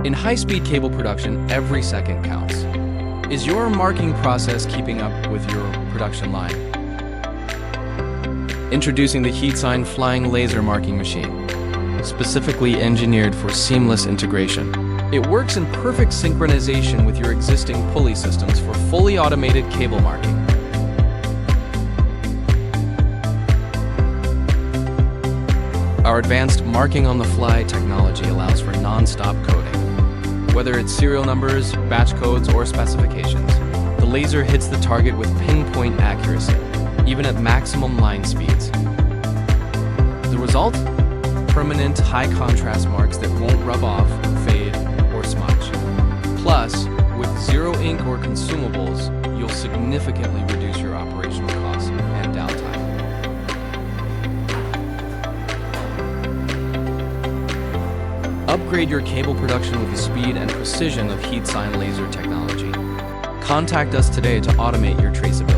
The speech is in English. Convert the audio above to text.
In high-speed cable production, every second counts. Is your marking process keeping up with your production line? Introducing the HeatSign flying laser marking machine, specifically engineered for seamless integration. It works in perfect synchronization with your existing pulley systems for fully automated cable marking. Our advanced marking-on-the-fly technology allows for non-stop coding. Whether it's serial numbers, batch codes, or specifications, the laser hits the target with pinpoint accuracy, even at maximum line speeds. The result? Permanent, high-contrast marks that won't rub off, fade, or smudge. Plus, with zero ink or consumables, you'll significantly reduce your operational costs and downtime. Upgrade your cable production with the speed and precision of HeatSign laser technology. Contact us today to automate your traceability.